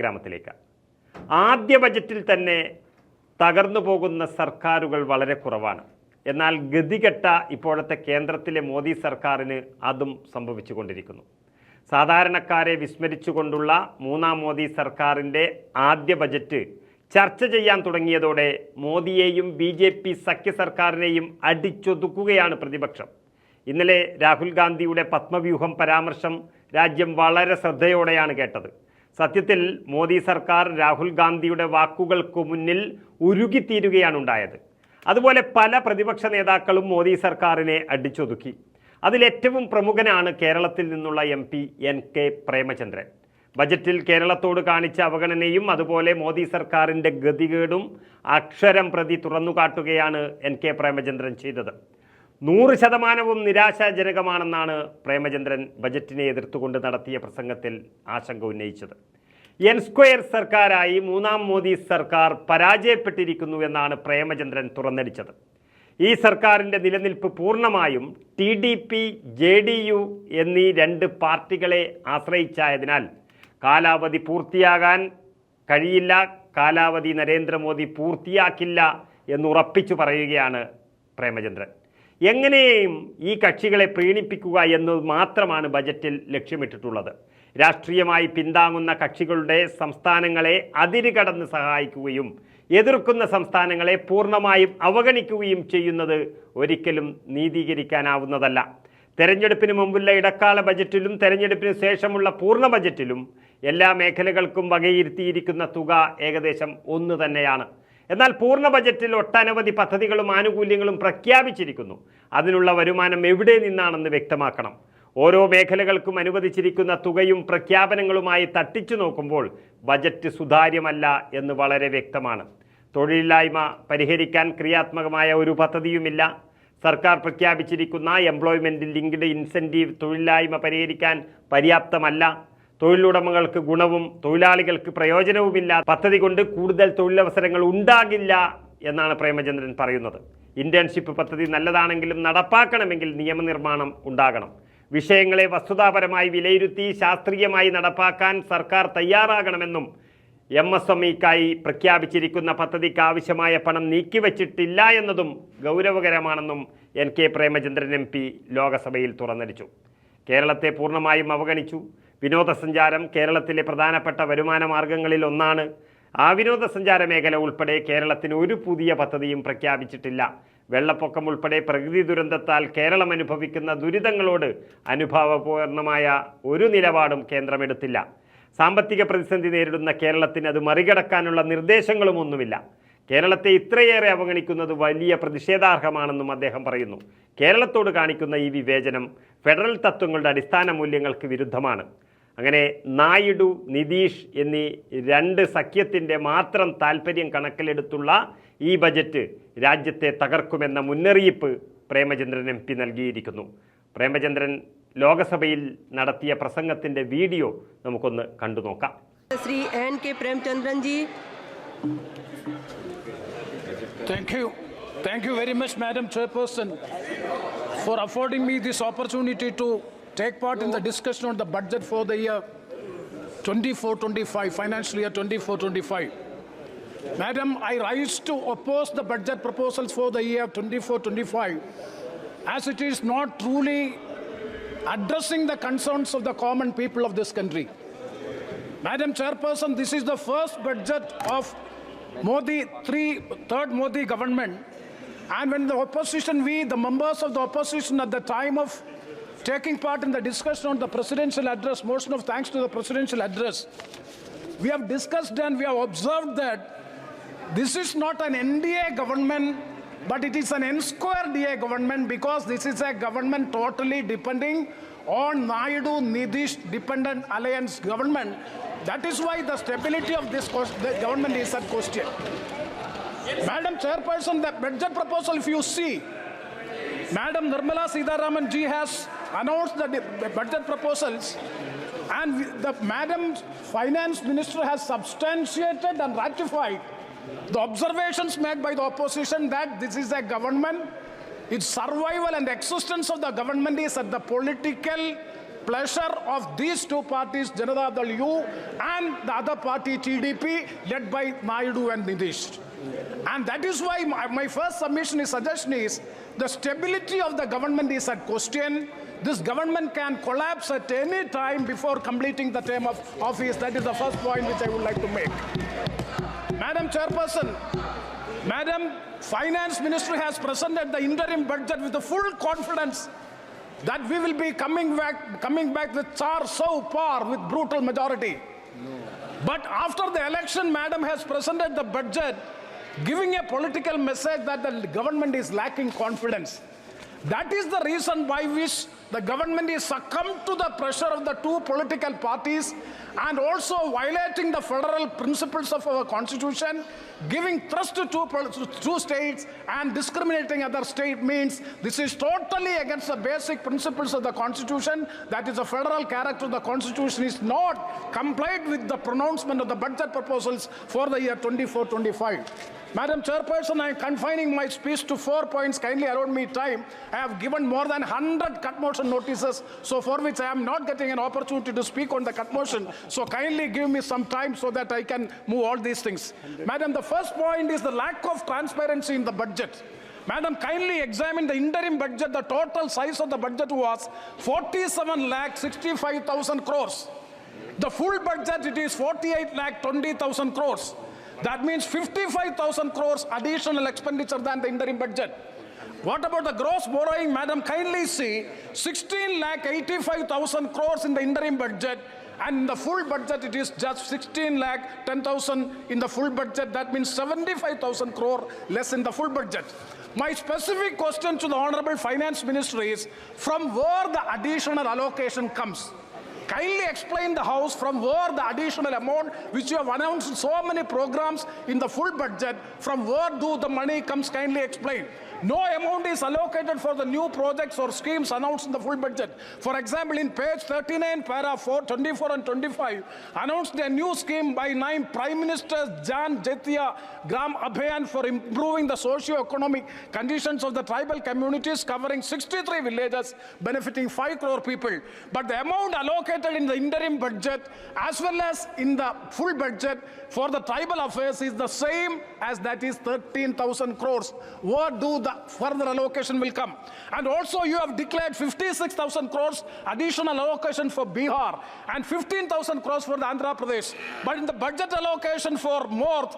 ഗ്രാമത്തിലേക്ക്. ആദ്യ ബജറ്റിൽ തന്നെ തകർന്നു പോകുന്ന സർക്കാരുകൾ വളരെ കുറവാണ്. എന്നാൽ ഗതികെട്ട ഇപ്പോഴത്തെ കേന്ദ്രത്തിലെ മോദി സർക്കാരിന് അതും സംഭവിച്ചുകൊണ്ടിരിക്കുന്നു. സാധാരണക്കാരെ വിസ്മരിച്ചുകൊണ്ടുള്ള മൂന്നാം മോദി സർക്കാരിൻ്റെ ആദ്യ ബജറ്റ് ചർച്ച ചെയ്യാൻ തുടങ്ങിയതോടെ മോദിയെയും BJP സഖ്യ സർക്കാരിനെയും അടിച്ചൊതുക്കുകയാണ് പ്രതിപക്ഷം. ഇന്നലെ രാഹുൽ ഗാന്ധിയുടെ പത്മവ്യൂഹം പരാമർശം രാജ്യം വളരെ ശ്രദ്ധയോടെയാണ് കേട്ടത്. സത്യത്തിൽ മോദി സർക്കാർ രാഹുൽ ഗാന്ധിയുടെ വാക്കുകൾക്ക് മുന്നിൽ ഉരുകിത്തീരുകയാണ് ഉണ്ടായത്. അതുപോലെ പല പ്രതിപക്ഷ നേതാക്കളും മോദി സർക്കാരിനെ അടിച്ചൊതുക്കി. അതിലേറ്റവും പ്രമുഖനാണ് കേരളത്തിൽ നിന്നുള്ള MP NK പ്രേമചന്ദ്രൻ. ബജറ്റിൽ കേരളത്തോട് കാണിച്ച അവഗണനയും അതുപോലെ മോദി സർക്കാരിൻ്റെ ഗതികേടും അക്ഷരം പ്രതി തുറന്നുകാട്ടുകയാണ് NK പ്രേമചന്ദ്രൻ ചെയ്തത്. 100% നിരാശാജനകമാണെന്നാണ് പ്രേമചന്ദ്രൻ ബജറ്റിനെ എതിർത്തുകൊണ്ട് നടത്തിയ പ്രസംഗത്തിൽ ആശങ്ക ഉന്നയിച്ചത്. N² സർക്കാരായി മൂന്നാം മോദി സർക്കാർ പരാജയപ്പെട്ടിരിക്കുന്നു എന്നാണ് പ്രേമചന്ദ്രൻ തുറന്നടിച്ചത്. ഈ സർക്കാരിൻ്റെ നിലനിൽപ്പ് പൂർണ്ണമായും TDP JDU എന്നീ 2 പാർട്ടികളെ ആശ്രയിച്ചായതിനാൽ കാലാവധി പൂർത്തിയാകാൻ കഴിയില്ല, കാലാവധി നരേന്ദ്രമോദി പൂർത്തിയാക്കില്ല എന്നുറപ്പിച്ചു പറയുകയാണ് പ്രേമചന്ദ്രൻ. എങ്ങനെയും ഈ കക്ഷികളെ പ്രീണിപ്പിക്കുക എന്നത് മാത്രമാണ് ബജറ്റിൽ ലക്ഷ്യമിട്ടിട്ടുള്ളത്. രാഷ്ട്രീയമായി പിന്താങ്ങുന്ന കക്ഷികളുടെ സംസ്ഥാനങ്ങളെ അതിരുകടന്ന് സഹായിക്കുകയും എതിർക്കുന്ന സംസ്ഥാനങ്ങളെ പൂർണ്ണമായും അവഗണിക്കുകയും ചെയ്യുന്നത് ഒരിക്കലും നീതീകരിക്കാനാവുന്നതല്ല. തെരഞ്ഞെടുപ്പിന് മുമ്പുള്ള ഇടക്കാല ബജറ്റിലും തെരഞ്ഞെടുപ്പിന് ശേഷമുള്ള പൂർണ്ണ ബജറ്റിലും എല്ലാ മേഖലകൾക്കും വകയിരുത്തിയിരിക്കുന്ന തുക ഏകദേശം ഒന്ന് തന്നെയാണ്. എന്നാൽ പൂർണ്ണ ബജറ്റിൽ ഒട്ടനവധി പദ്ധതികളും ആനുകൂല്യങ്ങളും പ്രഖ്യാപിച്ചിരിക്കുന്നു. അതിനുള്ള വരുമാനം എവിടെ നിന്നാണെന്ന് വ്യക്തമാക്കണം. ഓരോ മേഖലകൾക്കും അനുവദിച്ചിരിക്കുന്ന തുകയും പ്രഖ്യാപനങ്ങളുമായി തട്ടിച്ചു നോക്കുമ്പോൾ ബജറ്റ് സുതാര്യമല്ല എന്ന് വളരെ വ്യക്തമാണ്. തൊഴിലില്ലായ്മ പരിഹരിക്കാൻ ക്രിയാത്മകമായ ഒരു പദ്ധതിയുമില്ല. സർക്കാർ പ്രഖ്യാപിച്ചിരിക്കുന്ന എംപ്ലോയ്മെൻറ്റ് ലിങ്ക്ഡ് ഇൻസെൻറ്റീവ് തൊഴിലില്ലായ്മ പരിഹരിക്കാൻ പര്യാപ്തമല്ല. തൊഴിലുടമകൾക്ക് ഗുണവും തൊഴിലാളികൾക്ക് പ്രയോജനവുമില്ല. പദ്ധതി കൊണ്ട് കൂടുതൽ തൊഴിലവസരങ്ങൾ ഉണ്ടാകില്ല എന്നാണ് പ്രേമചന്ദ്രൻ പറയുന്നത്. ഇന്റേൺഷിപ്പ് പദ്ധതി നല്ലതാണെങ്കിലും നടപ്പാക്കണമെങ്കിൽ നിയമനിർമ്മാണം ഉണ്ടാകണം. വിഷയങ്ങളെ വസ്തുതാപരമായി വിലയിരുത്തി ശാസ്ത്രീയമായി നടപ്പാക്കാൻ സർക്കാർ തയ്യാറാകണമെന്നും MSMEക്കായി പ്രഖ്യാപിച്ചിരിക്കുന്ന പദ്ധതിക്ക് ആവശ്യമായ പണം നീക്കിവച്ചിട്ടില്ല എന്നതും ഗൗരവകരമാണെന്നും NK പ്രേമചന്ദ്രൻ MP ലോകസഭയിൽ തുറന്നടിച്ചു. കേരളത്തെ പൂർണ്ണമായും അവഗണിച്ചു. വിനോദസഞ്ചാരം കേരളത്തിലെ പ്രധാനപ്പെട്ട വരുമാന മാർഗങ്ങളിൽ ഒന്നാണ്. ആ വിനോദസഞ്ചാര മേഖല ഉൾപ്പെടെ കേരളത്തിന് ഒരു പുതിയ പദ്ധതിയും പ്രഖ്യാപിച്ചിട്ടില്ല. വെള്ളപ്പൊക്കം ഉൾപ്പെടെ പ്രകൃതി ദുരന്തത്താൽ കേരളം അനുഭവിക്കുന്ന ദുരിതങ്ങളോട് അനുഭാവപൂർണമായ ഒരു നിലപാടും കേന്ദ്രമെടുത്തില്ല. സാമ്പത്തിക പ്രതിസന്ധി നേരിടുന്ന കേരളത്തിന് അത് മറികടക്കാനുള്ള നിർദ്ദേശങ്ങളുമൊന്നുമില്ല. കേരളത്തെ ഇത്രയേറെ അവഗണിക്കുന്നത് വലിയ പ്രതിഷേധാർഹമാണെന്നും അദ്ദേഹം പറയുന്നു. കേരളത്തോട് കാണിക്കുന്ന ഈ വിവേചനം ഫെഡറൽ തത്വങ്ങളുടെ അടിസ്ഥാന മൂല്യങ്ങൾക്ക് വിരുദ്ധമാണ്. അങ്ങനെ നായിഡു, നിതീഷ് എന്നീ 2 സഖ്യത്തിൻ്റെ മാത്രം താൽപ്പര്യം കണക്കിലെടുത്തുള്ള ഈ ബജറ്റ് രാജ്യത്തെ തകർക്കുമെന്ന മുന്നറിയിപ്പ് പ്രേമചന്ദ്രൻ MP നൽകിയിരിക്കുന്നു. പ്രേമചന്ദ്രൻ ലോകസഭയിൽ നടത്തിയ പ്രസംഗത്തിൻ്റെ വീഡിയോ നമുക്കൊന്ന് കണ്ടു നോക്കാം. Shri NK Premachandran G. Thank you very much, Madam Chairperson, for affording me this opportunity to take part in the discussion on the budget for the year 24-25, financial year 24-25. Madam, I rise to oppose the budget proposals for the year 24-25 as it is not truly addressing the concerns of the common people of this country. Madam Chairperson, this is the first budget of third Modi government, and when the opposition, the members of the opposition at the time of taking part in the discussion on the presidential address, motion of thanks to the presidential address, we have discussed and we have observed that this is not an NDA government, but it is an N²DA government, because this is a government totally depending on Naidu Nidish dependent alliance government. That is why the stability of this the government is at question. Madam Chairperson, the budget proposal, if you see, Madam Nirmala Sitharaman ji has announced the budget proposals, and the Madam Finance Minister has substantiated and ratified the observations made by the opposition that this is a government, its survival and existence of the government is at the political pleasure of these two parties, Janata Dal U and the other party, TDP, led by Naidu and Nitish. And that is why my first submission is, suggestion is, the stability of the government is at question. This government can collapse at any time before completing the term of office. That is the first point which I would like to make. Madam Chairperson, Madam Finance Minister has presented the interim budget with the full confidence that we will be coming back with char so par with brutal majority. But after the election, Madam has presented the budget giving a political message that the government is lacking confidence. That is the reason why the government is succumbed to the pressure of the two political parties and also violating the federal principles of our constitution, giving thrust to two states and discriminating other state means this is totally against the basic principles of the constitution. That is, the federal character of the constitution is not complied with the pronouncement of the budget proposals for the year 24-25. Madam Chairperson, I am confining my speech to 4 points. Kindly allow me time. I have given more than 100 cut motion notices, so for which I am not getting an opportunity to speak on the cut motion. So kindly give me some time so that I can move all these things. Madam, the first point is the lack of transparency in the budget. Madam, kindly examine the interim budget. The total size of the budget was 47,65,000 crores. The full budget, it is 48,20,000 crores. That means 55,000 crores additional expenditure than the interim budget. What about the gross borrowing, Madam? Kindly see 16,85,000 crores in the interim budget, and in the full budget it is just 16,10,000 in the full budget. That means 75,000 crore less in the full budget. My specific question to the Honorable Finance Minister is, from where the additional allocation comes? Kindly explain the House from where the additional amount which you have announced so many programs in the full budget, from where do the money comes? Kindly explain. No amount is allocated for the new projects or schemes announced in the full budget. For example, in page 39, para 24 and 25, announced a new scheme by 9 Prime Ministers Jan Jetiya Gram Abhayan for improving the socio-economic conditions of the tribal communities, covering 63 villages, benefiting 5 crore people. But the amount allocated in the interim budget as well as in the full budget for the tribal affairs is the same as, that is 13,000 crores. Where do the further allocation will come? And also you have declared 56,000 crores additional allocation for Bihar and 15,000 crores for the Andhra Pradesh. But in the budget allocation for North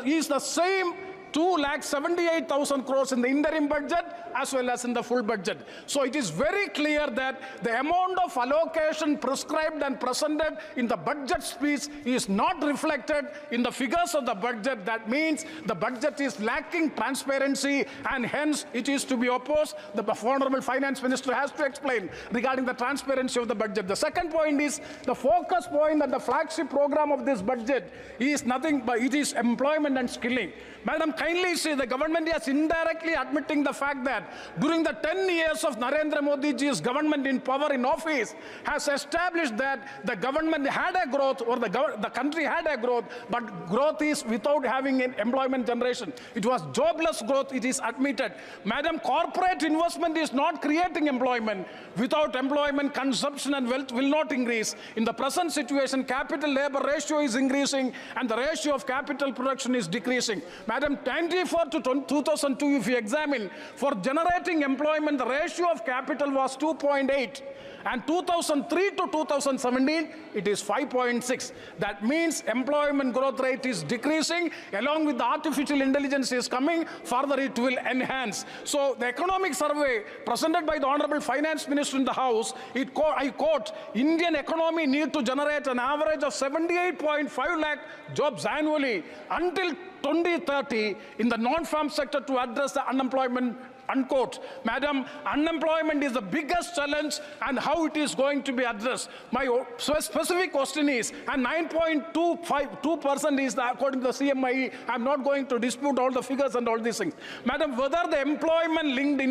is the same 2,78,000 crores in the interim budget as well as in the full budget. So it is very clear that the amount of allocation prescribed and presented in the budget speech is not reflected in the figures of the budget. That means the budget is lacking transparency and hence it is to be opposed. The Honorable Finance Minister has to explain regarding the transparency of the budget. The second point is the focus point that the flagship program of this budget is nothing but it is employment and skilling. Madam, kindly see the government is indirectly admitting the fact that during the 10 years of Narendra Modi ji's government in power in office has established that the government had a growth or the country had a growth, but growth is without having an employment generation. It was jobless growth, it is admitted. Madam, corporate investment is not creating employment. Without employment, consumption and wealth will not increase. In the present situation, capital labor ratio is increasing and the ratio of capital production is decreasing. Madam, 94 to 2002, if you examine, for generating employment, the ratio of capital was 2.8. And 2003 to 2017, it is 5.6. That means employment growth rate is decreasing. Along with the artificial intelligence is coming, further it will enhance. So the economic survey presented by the Honorable Finance Minister in the House, I quote, Indian economy need to generate an average of 78.5 lakh jobs annually until 2030 in the non-farm sector to address the unemployment, unquote. Madam, unemployment is the biggest challenge and how it is going to be addressed. My specific question is, and 9.2% is according to the CMIE, I'm not going to dispute all the figures and all these things. Madam, whether the employment-linked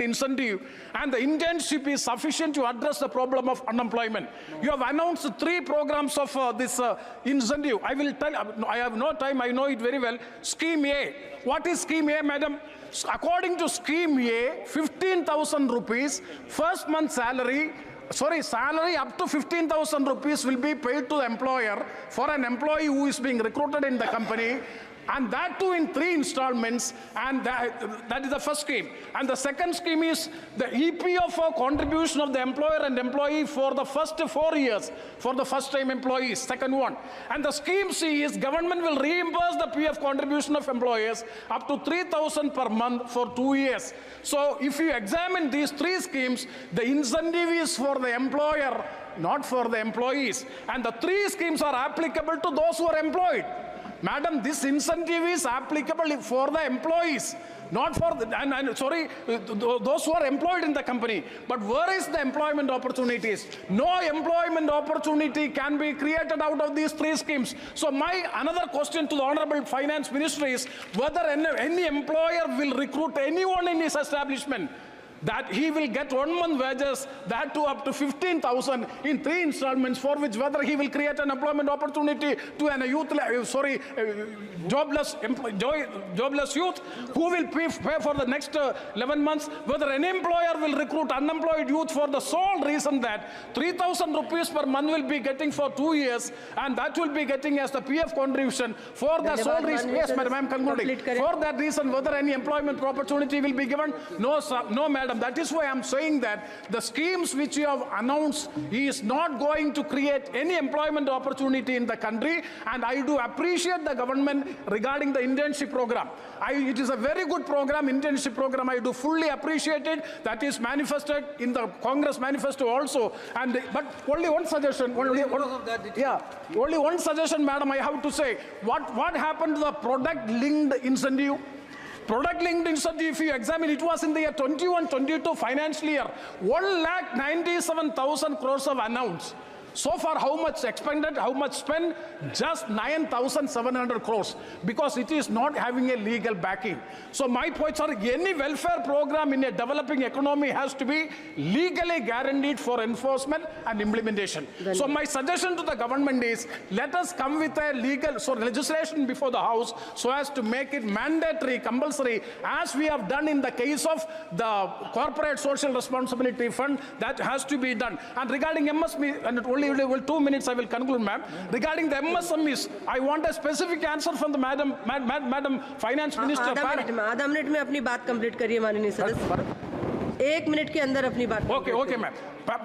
incentive and the internship is sufficient to address the problem of unemployment. You have announced 3 programs of this incentive. I will tell, I have no time, I know it very well. Scheme A. What is Scheme A, Madam? according to scheme A, 15,000 rupees, first month salary up to 15,000 rupees will be paid to the employer for an employee who is being recruited in the company, and that too in 3 installments, and that is the first scheme. And the second scheme is the EPFO contribution of the employer and employee for the first 4 years for the first time employees, second one. And the scheme C is government will reimburse the PF contribution of employers up to 3,000 per month for 2 years. So if you examine these 3 schemes, the incentive is for the employer, not for the employees. And the 3 schemes are applicable to those who are employed. Madam, this incentive is applicable for the employees, not for those who are employed in the company. But where is the employment opportunities? No employment opportunity can be created out of these 3 schemes. So my another question to the Honorable Finance Minister is whether any employer will recruit anyone in his establishment, that he will get 1 month wages, that too up to 15,000 in 3 installments, for which whether he will create an employment opportunity to a jobless youth who will pay for the next 11 months, whether an employer will recruit unemployed youth for the sole reason that 3,000 rupees per month will be getting for 2 years, and that will be getting as the PF contribution for the sole reason. Yes, madam, I am concluding. For that reason, whether any employment opportunity will be given? No, sir, no, madam. That is why I am saying that the schemes which you have announced is not going to create any employment opportunity in the country. And I do appreciate the government regarding the internship program. It is a very good program, internship program. I do fully appreciate it. That is manifested in the Congress manifesto also. But only one suggestion. Only one suggestion, madam, I have to say. What happened to the product-linked incentive? Product-linked incentive, if you examine, it was in the year 21-22 financial year, 1,97,000 crores of announced. So far, how much expended, how much spent? Just 9,700 crores, because it is not having a legal backing. So my points are, any welfare program in a developing economy has to be legally guaranteed for enforcement and implementation. So my suggestion to the government is, let us come with a legislation before the House so as to make it mandatory, compulsory, as we have done in the case of the Corporate Social Responsibility Fund. That has to be done. And regarding MSME, and only 2 minutes I will conclude, ma'am. Regarding the MSMEs, I want a specific answer from the Madam Finance Minister. आधा minute में अपनी बात complete करिए माननीय सदस्य। 1 minute के अंदर अपनी बात। Okay, ma'am.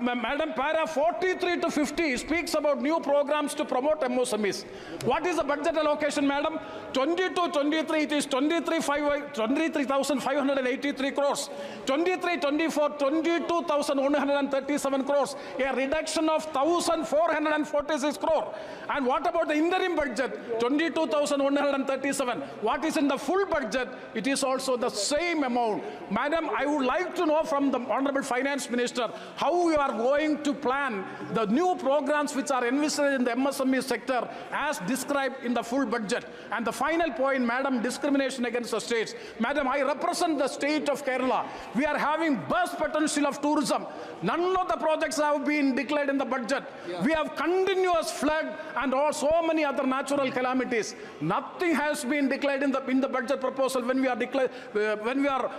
Madam, para 43 to 50 speaks about new programs to promote MSMEs. What is the budget allocation, madam? 22-23, it is 23,583 crores. 23-24, 22,137 crores. A reduction of 1,446 crore. And what about the interim budget? 22,137. What is in the full budget? It is also the same amount. Madam, I would like to know from the Honorable Finance Minister how you are going to plan the new programs which are envisaged in the MSME sector as described in the full budget. And the final point, madam, discrimination against the states. Madam, I represent the state of Kerala. We are having burst potential of tourism. None of the projects have been declared in the budget. We have continuous flood and so many other natural calamities. Nothing has been declared in the budget proposal when we are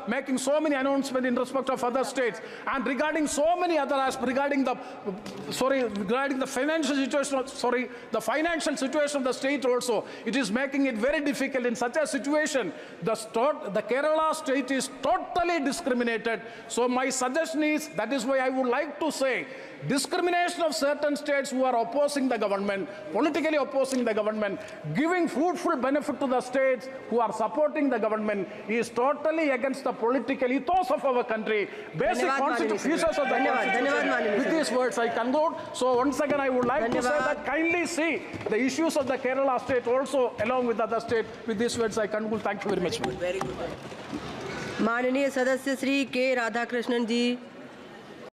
making so many announcements in respect of other states. And regarding so many other aspects, regarding the financial situation, the financial situation of the state also, it is making it very difficult. In such a situation, the Kerala state is totally discriminated. So my suggestion is, that is why I would like to say, discrimination of certain states who are opposing the government, politically opposing the government, giving fruitful benefit to the states who are supporting the government, is totally against the political ethos of our country, basic constitutional features of the constitution. With these words, I conclude. So once again, I would like to say that kindly see the issues of the Kerala state also along with other states. With these words, I conclude. Thank you very much. माननीय सदस्य श्री के राधाकृष्णन जी।